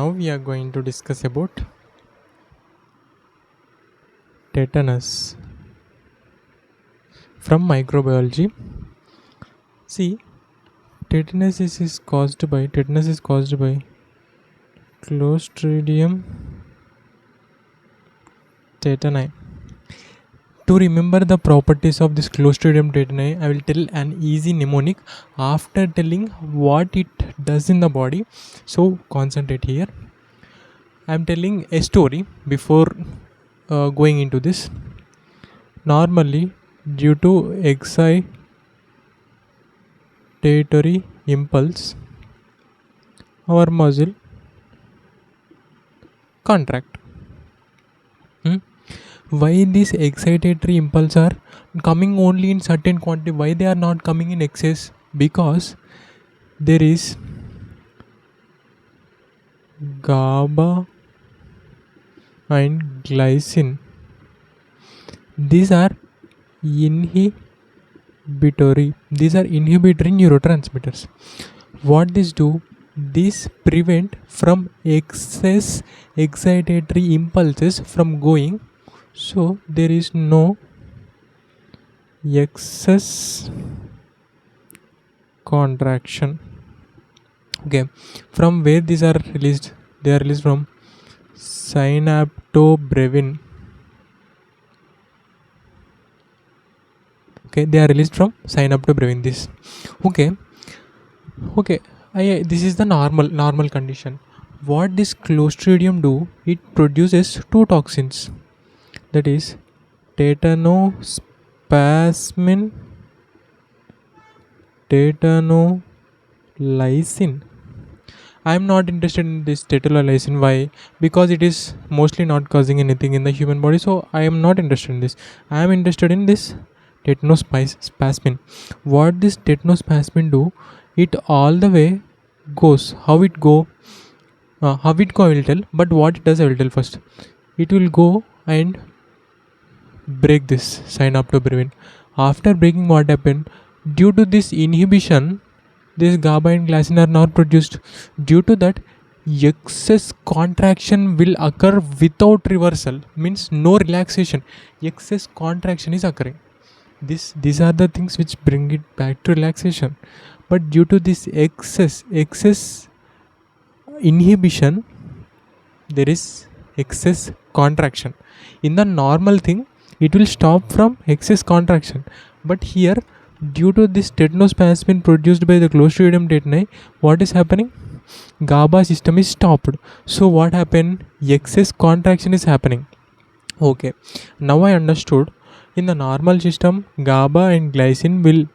Now we are going to discuss about tetanus from microbiology. See, tetanus is caused by Clostridium tetani. To remember the properties of this Clostridium tetani, I will tell an easy mnemonic after telling what it does in the body. So concentrate here. I am telling a story before going into this. Normally, due to excitatory impulse, our muscle contract. Why these excitatory impulse are coming only in certain quantity? Why they are not coming in excess? Because there is GABA and glycine. These are inhibitory. These are inhibitory neurotransmitters. What these do? These prevent from excess excitatory impulses from going. So there is no excess contraction. Okay, from where these are released? They are released from synaptobrevin. Okay, they are released from synaptobrevin. This. Okay. This is the normal condition. What this Clostridium do? It produces two toxins. That is tetanospasmin, tetanolysin. I am not interested in this tetanolysin. Why? Because it is mostly not causing anything in the human body. So I am not interested in this. I am interested in this tetanospasmin. What this tetanospasmin do? It all the way goes. How it go? I will tell. But what it does, I will tell first. It will go and break this synaptobrevin. After breaking, what happened? Due to this inhibition, this GABA and glycine are not produced. Due to that, excess contraction will occur without reversal. Means no relaxation. Excess contraction is occurring. These are the things which bring it back to relaxation. But due to this excess inhibition, there is excess contraction. In the normal thing, it will stop from excess contraction. But here, due to this tetanospasmin produced by the Clostridium tetani, what is happening? GABA system is stopped. So what happened? Excess contraction is happening. Okay, now I understood. In the normal system, GABA and glycine will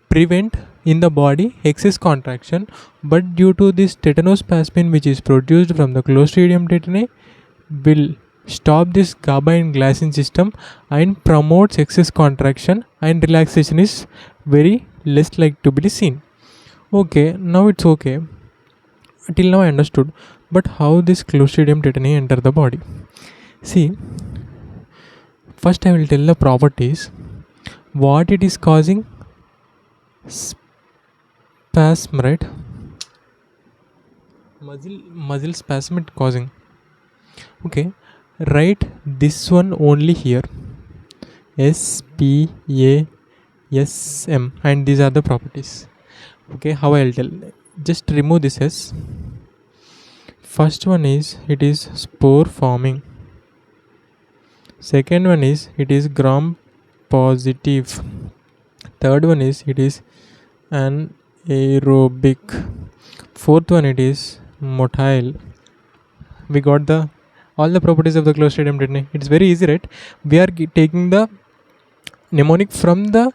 prevent in the body excess contraction, but due to this tetanospasmin which is produced from the Clostridium tetani will stop this GABA and glycine system and promotes excess contraction, and relaxation is very less like to be seen. Okay, now it's okay. Till now I understood. But how this Clostridium tetani enter the body? See, first I will tell the properties. What it is causing? Spasm, right? Muscle spasm it causing. Okay, write this one only here. SPASM, and these are the properties. Okay, how I'll tell? Just remove this S. First one is it is spore forming. Second one is it is gram positive. Third one is it is anaerobic. Fourth one it is motile. We got all the properties of the Clostridium tetani. It's very easy, right? We are taking the mnemonic from the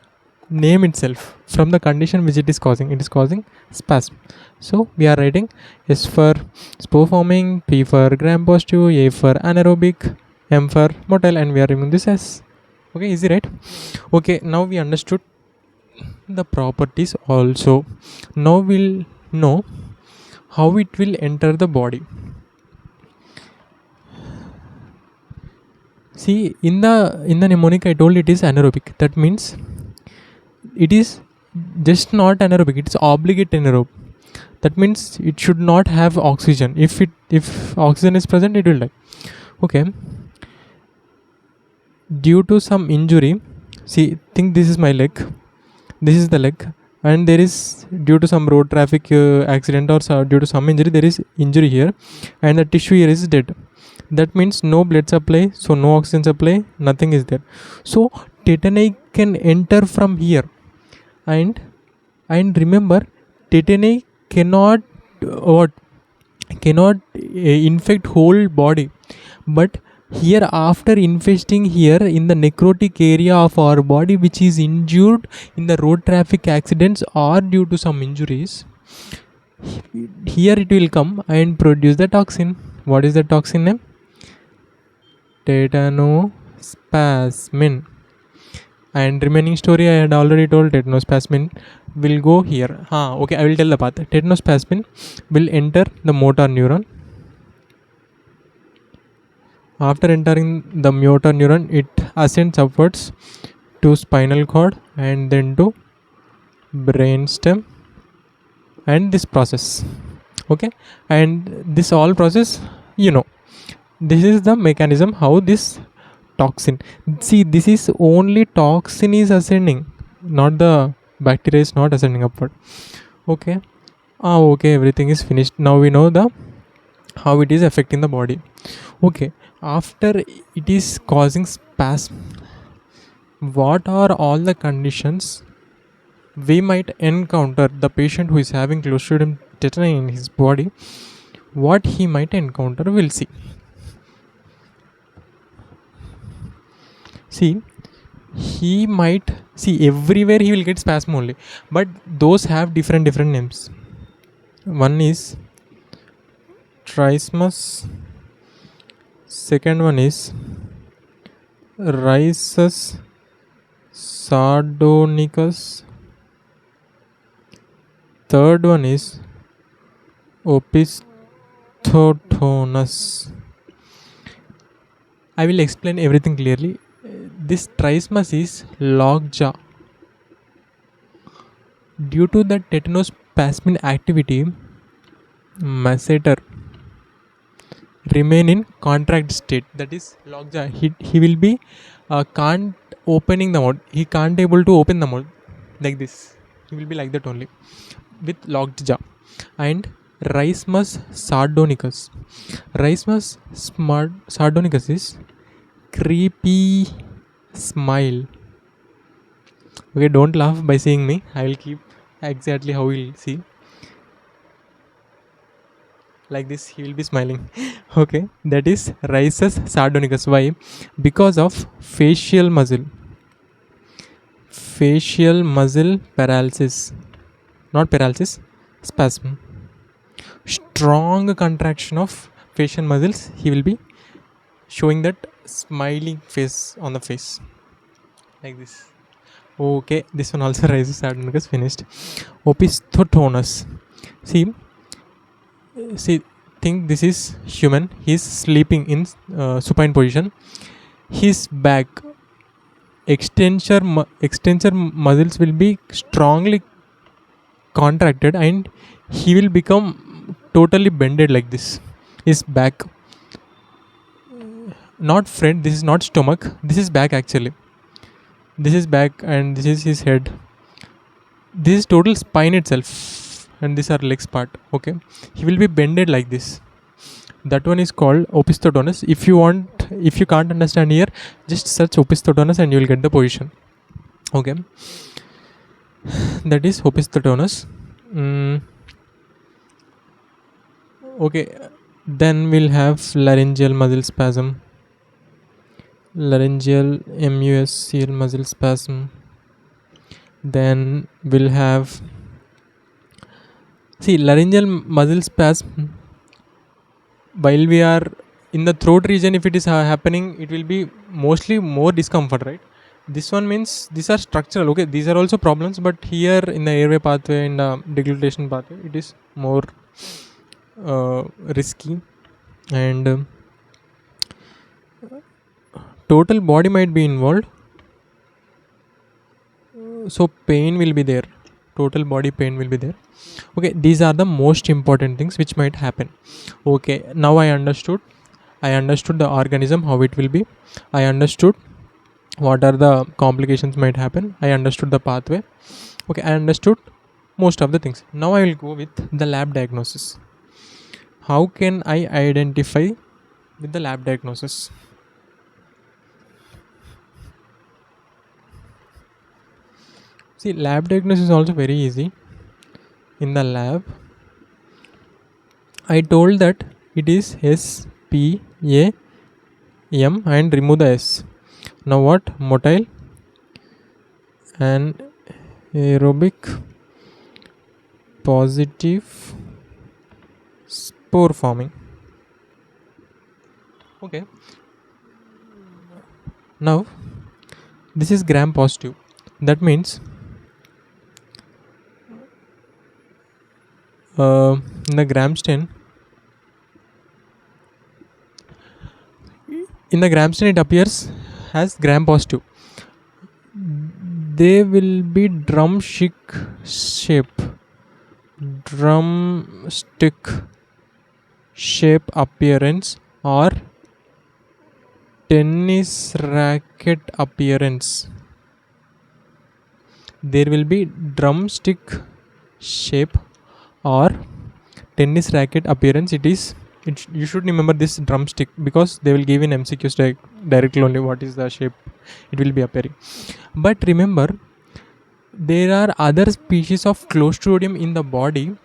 name itself, from the condition which it is causing. It is causing spasm. So we are writing S for spore forming, P for gram positive, A for anaerobic, M for motile, and we are removing this S. Okay, easy, right? Okay, now we understood the properties also. Now we'll know how it will enter the body. See, in the mnemonic I told it is anaerobic. That means it is just not anaerobic, it is obligate anaerobe. That means it should not have oxygen. If oxygen is present, it will die. Okay. Due to some injury, see, think this is my leg, this is the leg, and there is, due to some road traffic accident, or due to some injury, there is injury here, and the tissue here is dead. That means no blood supply, so no oxygen supply, nothing is there. So tetani can enter from here, and remember, tetani cannot what cannot infect whole body. But here, after infesting here in the necrotic area of our body, which is injured in the road traffic accidents or due to some injuries, here it will come and produce the toxin. What is the toxin name? Tetanospasmin. And remaining story I had already told. Tetanospasmin will go here. Okay, I will tell the path. Tetanospasmin will enter the motor neuron. After entering the motor neuron, it ascends upwards to spinal cord and then to brainstem, and this process. Okay, and this all process, this is the mechanism how this toxin. See, this is only toxin is ascending, not the bacteria is not ascending upward. Okay. Okay, everything is finished. Now we know the how it is affecting the body. Okay, after it is causing spasm, what are all the conditions we might encounter? The patient who is having Clostridium tetani in his body, what he might encounter, we'll see. See, he might see everywhere he will get spasm only, but those have different names. One is trismus, second one is rhizus sardonicus, third one is opisthotonus. I will explain everything clearly. This trismus is lockjaw. Due to the tetanospasmin activity, masseter remain in contract state, that is lockjaw. He will be can't opening the mouth. He can't able to open the mouth like this. He will be like that only with locked jaw. And Rhizus sardonicus. Rhizus sardonicus is creepy smile. Okay, don't laugh by seeing me. I will keep exactly how we'll see. Like this, he will be smiling. Okay, that is Rhizus sardonicus. Why? Because of facial muscle paralysis, not paralysis, spasm. Strong contraction of facial muscles. He will be showing that smiling face on the face, like this. Okay, this one also Rhizus sardonicus finished. Opisthotonus. See, think this is human. He's sleeping in supine position. His back extensor muscles will be strongly contracted, and he will become totally bended like this. His back, not front. This is not stomach. This is back actually. This is back, and this is his head. This is total spine itself, and these are legs part. Okay, he will be bended like this. That one is called opisthotonus. If you can't understand here, just search opisthotonus and you will get the position. Okay, that is opisthotonus. Okay, then we'll have laryngeal muscle spasm. Laryngeal muscle muscle spasm. Then we'll have laryngeal muscle spasm. While we are in the throat region, if it is happening, it will be mostly more discomfort, right? This one means these are structural. Okay, these are also problems, but here in the airway pathway, in the deglutition pathway, it is more risky, and total body might be involved, so pain will be there. total body pain will be there. Okay, these are the most important things which might happen. Okay, now I understood the organism, how it will be. I understood what are the complications might happen. I understood the pathway. Okay, I understood most of the things. Now I will go with the lab diagnosis. How can I identify with the lab diagnosis? See, lab diagnosis is also very easy. In the lab, I told that it is SPAM and remove the S. Now what? Motile and aerobic positive spore forming. Okay. Now this is gram positive. That means in the gram stain, it appears as gram positive. They will be drumstick shape appearance or tennis racket appearance. There will be drumstick shape or tennis racket appearance. You should remember this drumstick because they will give in MCQs directly only what is the shape it will be appearing. But remember, there are other species of Clostridium in the body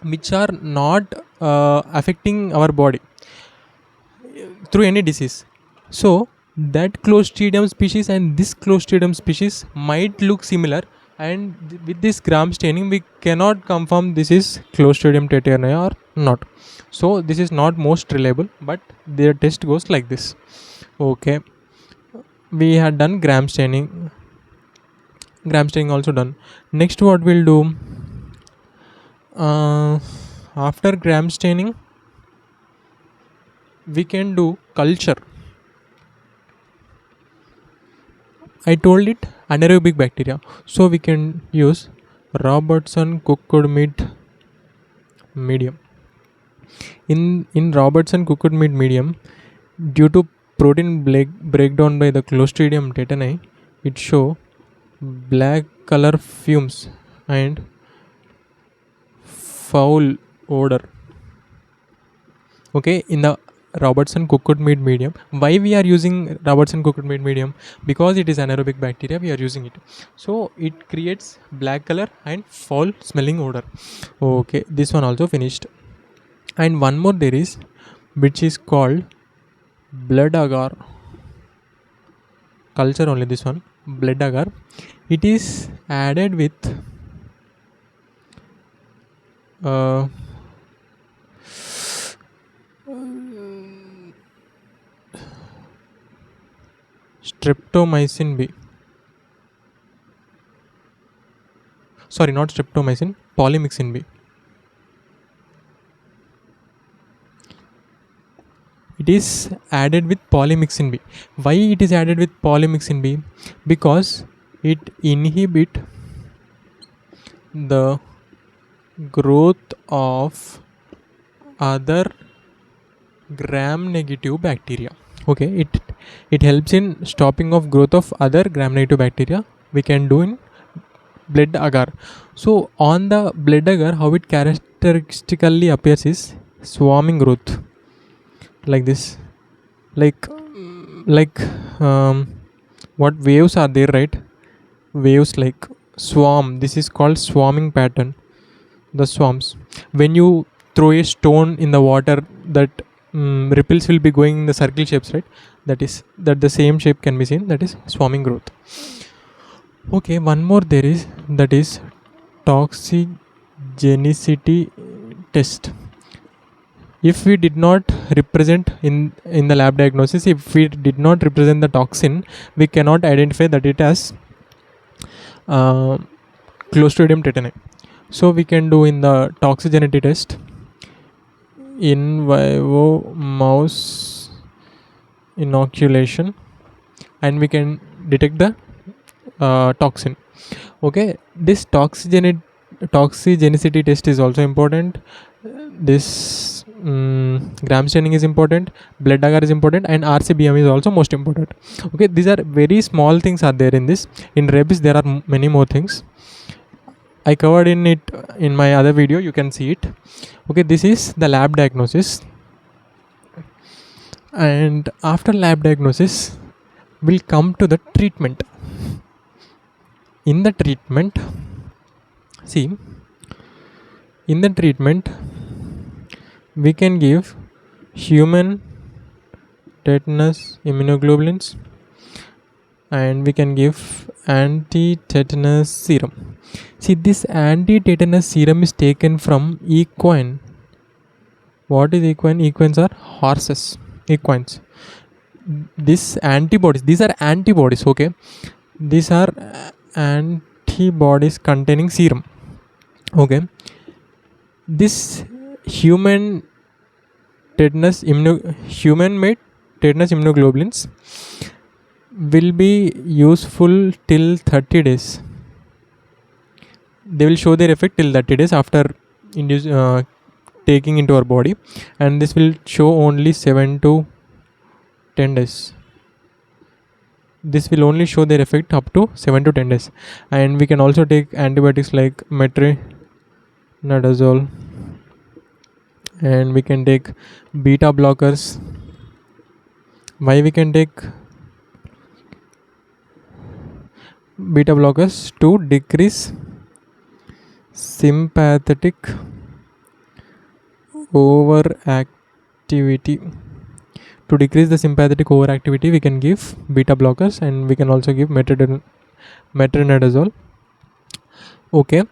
which are not affecting our body through any disease. So that Clostridium species and this Clostridium species might look similar, and with this gram staining we cannot confirm this is Clostridium tetani or not. So this is not most reliable, but their test goes like this. Okay, we had done gram staining also done. Next what we'll do, after gram staining we can do culture. I told it anaerobic bacteria, so we can use Robertson cooked meat medium. In Robertson cooked meat medium, due to protein breakdown by the Clostridium tetani, it show black color fumes and foul odor. Okay, in the Robertson cooked meat medium. Why we are using Robertson cooked meat medium? Because it is anaerobic bacteria, we are using it. So it creates black color and foul smelling odor. Okay, this one also finished. And one more there is, which is called blood agar. Culture only this one, blood agar. It is added with streptomycin B. Sorry, not streptomycin, polymyxin B. It is added with polymyxin B. Why it is added with polymyxin B? Because it inhibit the growth of other gram negative bacteria. Okay, it helps in stopping of growth of other gram negative bacteria. We can do in blood agar. So on the blood agar, how it characteristically appears is swarming growth, like this, like what waves are there, right? Waves like swarm. This is called swarming pattern. The swarms, when you throw a stone in the water, that ripples will be going in the circle shapes, right? That the same shape can be seen, that is swarming growth. Okay, one more there is, that is toxigenicity test. If we did not represent in the lab diagnosis, if we did not represent the toxin, we cannot identify that it has Clostridium tetani. So we can do in the toxigenicity test in vivo mouse inoculation, and we can detect the toxin. Okay, this toxigenicity test is also important. This gram staining is important, blood agar is important, and RCBM is also most important. Okay, these are very small things are there in this. In rabies there are many more things. I covered in it in my other video, you can see it. Okay, this is the lab diagnosis, and after lab diagnosis we'll come to the treatment. In the treatment, see, in the treatment we can give human tetanus immunoglobulins, and we can give anti-tetanus serum. See, this anti-tetanus serum is taken from equine. What is equine? Equines are horses. Equines. These antibodies, these are antibodies, okay? These are antibodies containing serum, okay? This human human made tetanus immunoglobulins will be useful till 30 days. They will show their effect till 30 days after taking into our body, and this will show only 7 to 10 days. This will only show their effect up to 7 to 10 days. And we can also take antibiotics like metronidazole, and we can take beta blockers. Why we can take beta blockers? To decrease sympathetic overactivity. To decrease the sympathetic overactivity, we can give beta blockers, and we can also give metronidazole. Okay.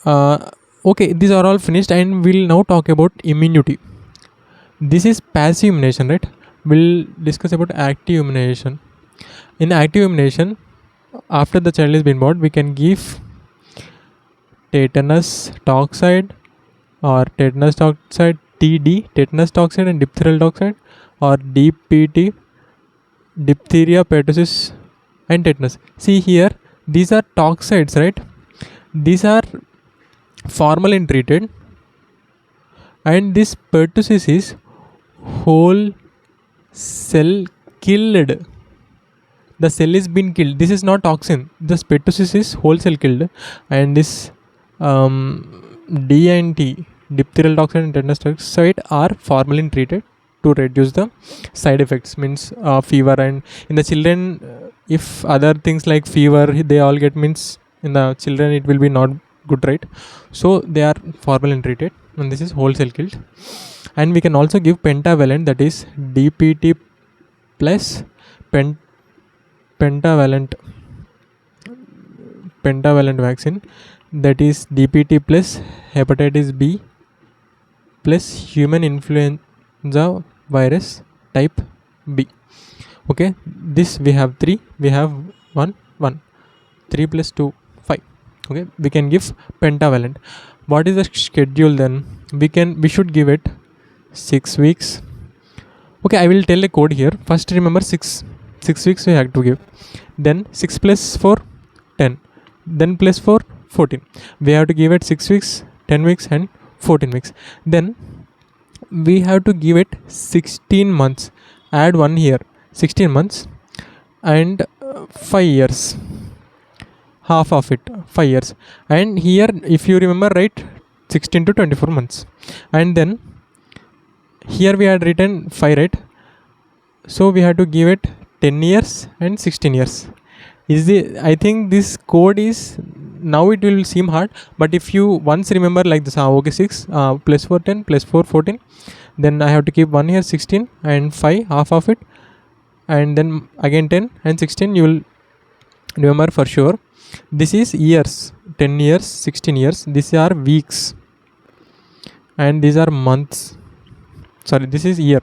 Okay, these are all finished, and we'll now talk about immunity. This is passive immunization, right? We'll discuss about active immunization. In active immunization, after the child is been born, we can give tetanus toxide or tetanus toxide TD, tetanus toxide and diphtheral toxide, or DPT, diphtheria, pertussis and tetanus. See here, these are toxides, right? These are formalin treated, and this pertussis is whole cell killed. The cell is been killed. This is not toxin. This pertussis is whole cell killed, and this D and T, diphtheral toxin and tetanus toxide, are formalin treated to reduce the side effects, means fever. And in the children, if other things like fever they all get, means in the children it will be not good, right? So they are formalin treated, and this is whole cell killed. And we can also give pentavalent, that is DPT plus pentavalent vaccine, that is DPT plus hepatitis B plus human influenza virus type B. Okay, this we have 3, we have 1 3 plus 2 5. Okay, we can give pentavalent. What is the schedule then? We should give it 6 weeks. Okay, I will tell a code here. First remember 6 weeks we have to give, then 6 plus 4 10, then plus 4 14. We have to give it 6 weeks, 10 weeks and 14 weeks. Then we have to give it 16 months. Add 1 year, 16 months, and 5 years, half of it, 5 years. And here, if you remember right, 16 to 24 months. And then here we had written 5, right? So we have to give it 10 years and 16 years. I think this code is, now it will seem hard, but if you once remember like this, okay, 6 plus 4 10 plus 4 14, then I have to keep 1 year 16 and 5, half of it, and then again 10 and 16, you will remember for sure. This is years, 10 years, 16 years. These are weeks, and these are months. Sorry, this is year.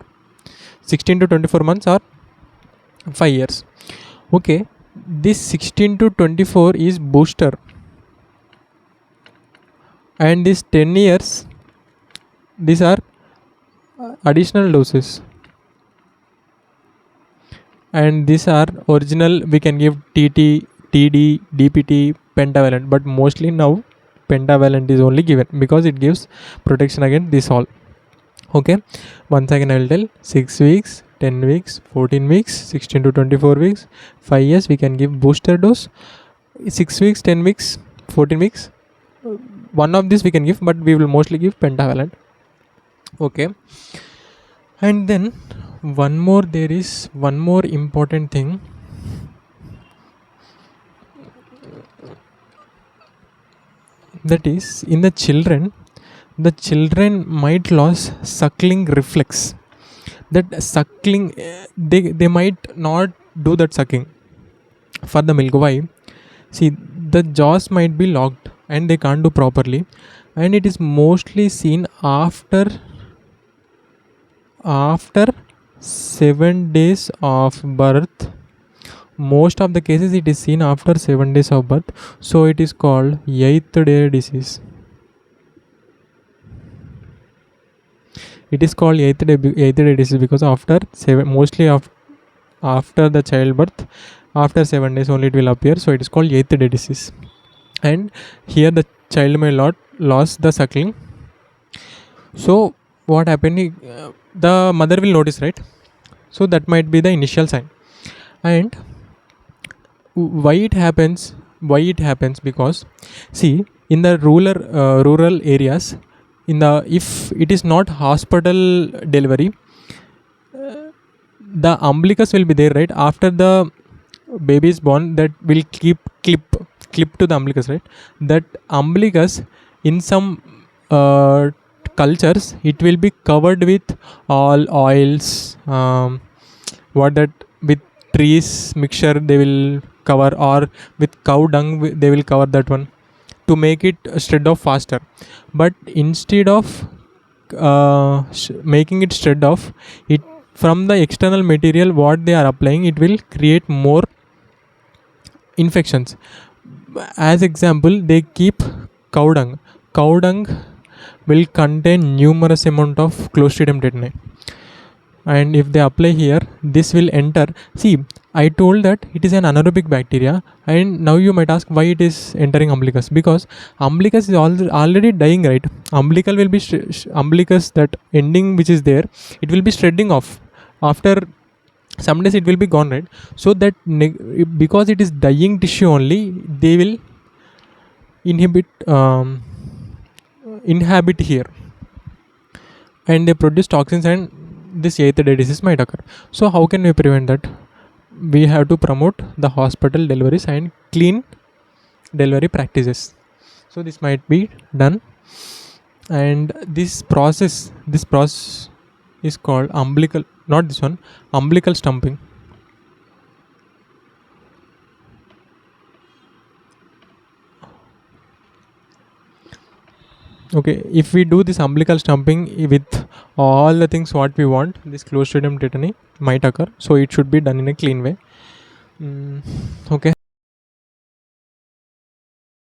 16 to 24 months are 5 years. Okay, this 16 to 24 is booster, and this 10 years, these are additional doses, and these are original. We can give TT, TD, DPT pentavalent, but mostly now pentavalent is only given because it gives protection against this all. Okay, once again I will tell: 6 weeks, 10 weeks, 14 weeks, 16 to 24 weeks, 5 years we can give booster dose. 6 weeks, 10 weeks, 14 weeks, one of this we can give, but we will mostly give pentavalent. Okay, and then there is one more important thing, that is, in the children might lose suckling reflex. That suckling, they might not do that sucking for the milk. Why? See, the jaws might be locked and they can't do properly, and it is mostly seen after 7 days of birth. Most of the cases it is seen after 7 days of birth, so it is called 8th day disease. It is called 8th day disease because after 7, mostly after the childbirth, after 7 days only it will appear, so it is called 8th day disease. And here the child may not lose the suckling. So what happened, the mother will notice, right? So that might be the initial sign. And why it happens, because, see, in the rural areas, if it is not hospital delivery, the umbilicus will be there, right? After the baby is born, that will clip to the umbilicus, right? That umbilicus, in some cultures, it will be covered with all oils, with trees mixture they will cover, or with cow dung they will cover that one to make it shred off faster. But instead of making it shred off, it, from the external material what they are applying, it will create more infections. As example, they keep cow dung. Cow dung will contain numerous amount of Clostridium tetani, and if they apply here, this will enter. See, I told that it is an anaerobic bacteria, and now you might ask why it is entering umbilicus, because umbilicus is already dying, right? Umbilical will be umbilicus, that ending which is there, it will be shredding off after some days, it will be gone, right? So that because it is dying tissue only, they will inhabit here, and they produce toxins, and this 8th day disease might occur. So how can we prevent that? We have to promote the hospital deliveries and clean delivery practices. So this might be done, and this process is called umbilical, not this one, umbilical stumping. Okay, if we do this umbilical stumping with all the things what we want, this Clostridium tetani might occur, so it should be done in a clean way. Okay.